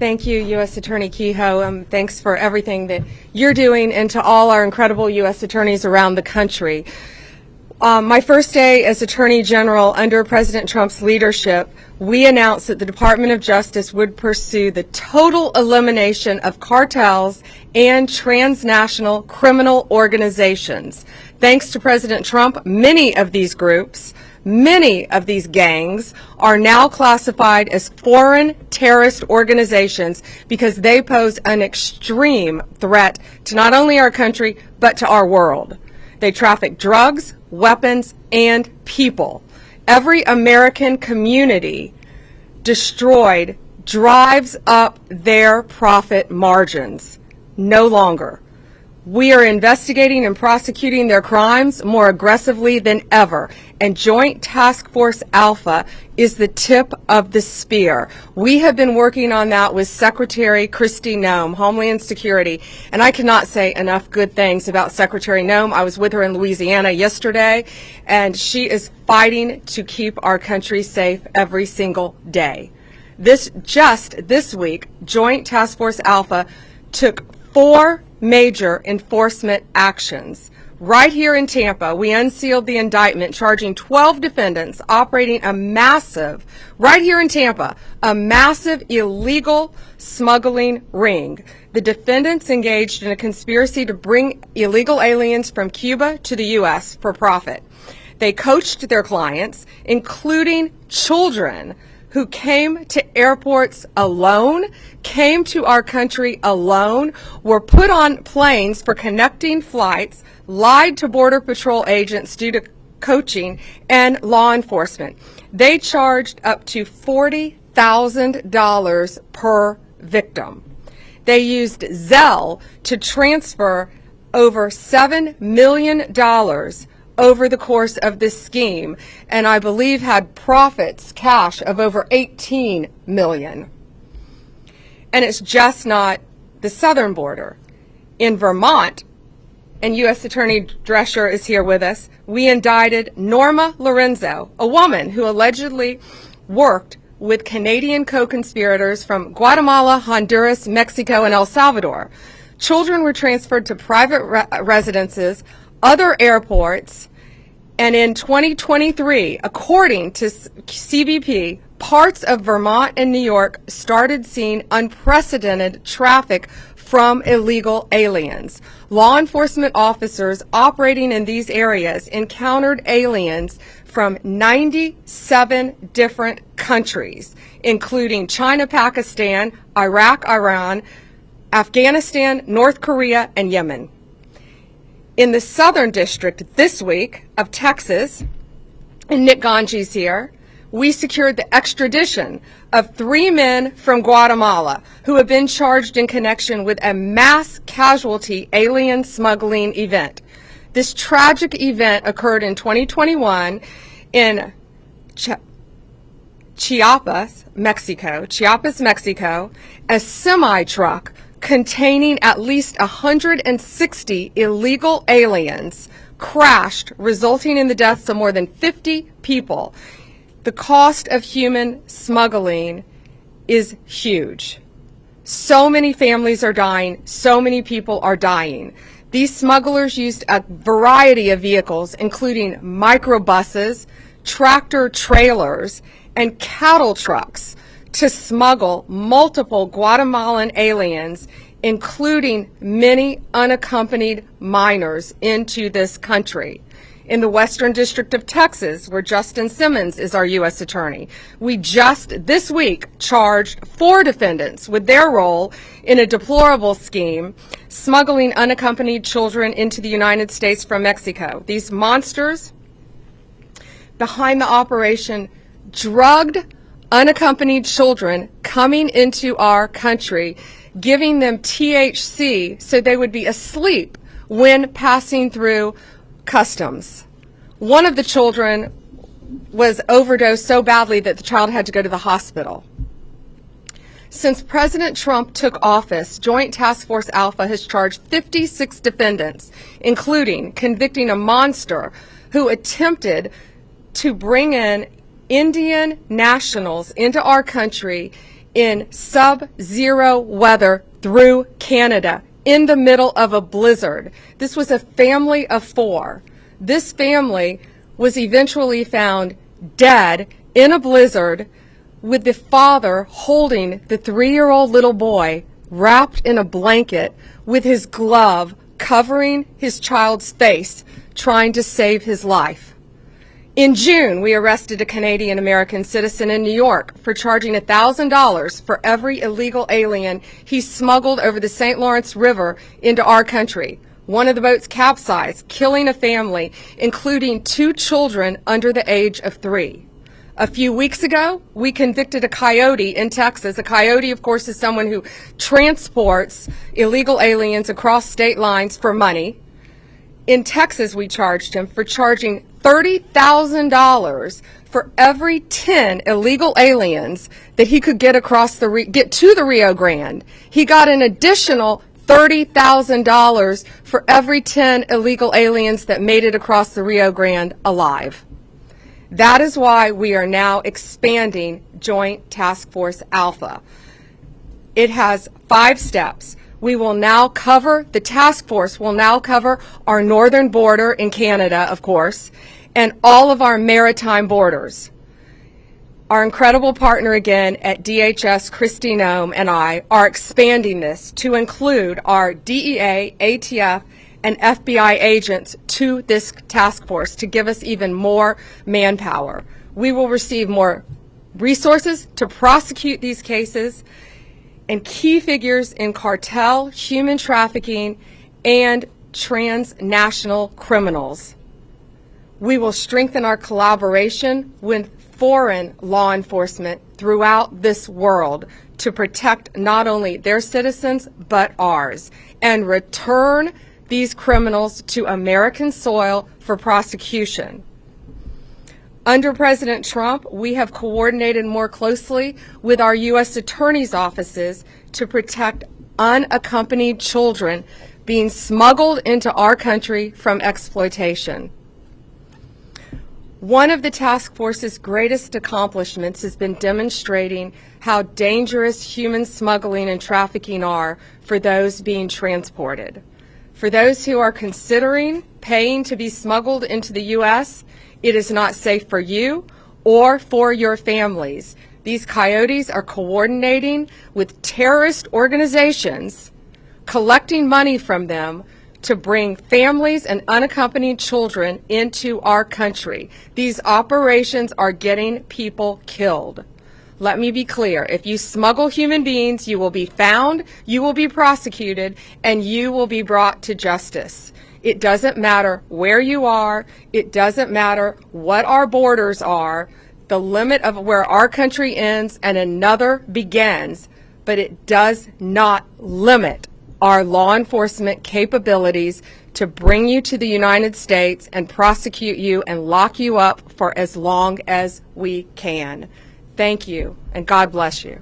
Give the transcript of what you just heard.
Thank you, U.S. Attorney Kehoe. Thanks for everything that you're doing, and to all our incredible U.S. attorneys around the country. My first day as Attorney General under President Trump's leadership, we announced that the Department of Justice would pursue the total elimination of cartels and transnational criminal organizations. Thanks to President Trump, many of these groups, many of these gangs are now classified as foreign terrorist organizations because they pose an extreme threat to not only our country, but to our world. They traffic drugs, weapons, and people. Every American community destroyed drives up their profit margins. No longer. We are investigating and prosecuting their crimes more aggressively than ever, and Joint Task Force Alpha is the tip of the spear. We have been working on that with Secretary Kristi Noem, Homeland Security, and I cannot say enough good things about Secretary Noem. I was with her in Louisiana yesterday, and she is fighting to keep our country safe every single day. Just this week, Joint Task Force Alpha took 4 major enforcement actions. Right here in Tampa, we unsealed the indictment charging 12 defendants operating a massive, right here in Tampa, a massive illegal smuggling ring. The defendants engaged in a conspiracy to bring illegal aliens from Cuba to the U.S. for profit. They coached their clients, including children, who came to airports alone, came to our country alone, were put on planes for connecting flights, lied to Border Patrol agents due to coaching, and law enforcement. They charged up to $40,000 per victim. They used Zelle to transfer over $7 million over the course of this scheme, and I believe had profits, cash, of over $18 million. And it's just not the southern border. In Vermont, and U.S. Attorney Drescher is here with us, we indicted Norma Lorenzo, a woman who allegedly worked with Canadian co-conspirators from Guatemala, Honduras, Mexico, and El Salvador. Children were transferred to private residences, other airports, and in 2023, according to CBP, parts of Vermont and New York started seeing unprecedented traffic from illegal aliens. Law enforcement officers operating in these areas encountered aliens from 97 different countries, including China, Pakistan, Iraq, Iran, Afghanistan, North Korea, and Yemen. In the Southern District this week of Texas, and Nick Ganji's here, we secured the extradition of 3 men from Guatemala who have been charged in connection with a mass casualty alien smuggling event. This tragic event occurred in 2021 in Chiapas, Mexico. A semi-truck containing at least 160 illegal aliens crashed, resulting in the deaths of more than 50 people. The cost of human smuggling is huge. So many families are dying, so many people are dying. These smugglers used a variety of vehicles, including microbuses, tractor trailers, and cattle trucks, to smuggle multiple Guatemalan aliens, including many unaccompanied minors, into this country. In the Western District of Texas, where Justin Simmons is our U.S. Attorney, we just this week charged 4 defendants with their role in a deplorable scheme smuggling unaccompanied children into the United States from Mexico. These monsters behind the operation drugged unaccompanied children coming into our country, giving them THC so they would be asleep when passing through customs. One of the children was overdosed so badly that the child had to go to the hospital. Since President Trump took office, Joint Task Force Alpha has charged 56 defendants, including convicting a monster who attempted to bring in Indian nationals into our country in sub-zero weather through Canada in the middle of a blizzard. This was a family of 4. This family was eventually found dead in a blizzard with the father holding the 3-year-old little boy wrapped in a blanket with his glove covering his child's face, trying to save his life. In June, we arrested a Canadian-American citizen in New York for charging $1,000 for every illegal alien he smuggled over the St. Lawrence River into our country. One of the boats capsized, killing a family, including 2 children under the age of 3. A few weeks ago, we convicted a coyote in Texas. A coyote, of course, is someone who transports illegal aliens across state lines for money. In Texas, we charged him for charging $30,000 for every 10 illegal aliens that he could get get to the Rio Grande. He got an additional $30,000 for every 10 illegal aliens that made it across the Rio Grande alive. That is why we are now expanding Joint Task Force Alpha. It has 5 steps. We will now cover, the task force will now cover our northern border in Canada, of course, and all of our maritime borders. Our incredible partner again at DHS, Kristi Noem, and I are expanding this to include our DEA, ATF, and FBI agents to this task force to give us even more manpower. We will receive more resources to prosecute these cases, and key figures in cartel, human trafficking, and transnational criminals. We will strengthen our collaboration with foreign law enforcement throughout this world to protect not only their citizens, but ours, and return these criminals to American soil for prosecution. Under President Trump, we have coordinated more closely with our U.S. attorneys' offices to protect unaccompanied children being smuggled into our country from exploitation. One of the task force's greatest accomplishments has been demonstrating how dangerous human smuggling and trafficking are for those being transported. For those who are considering paying to be smuggled into the U.S., it is not safe for you or for your families. These coyotes are coordinating with terrorist organizations, collecting money from them to bring families and unaccompanied children into our country. These operations are getting people killed. Let me be clear. If you smuggle human beings, you will be found, you will be prosecuted, and you will be brought to justice. It doesn't matter where you are. It doesn't matter what our borders are. The limit of where our country ends and another begins, but it does not limit our law enforcement capabilities to bring you to the United States and prosecute you and lock you up for as long as we can. Thank you, and God bless you.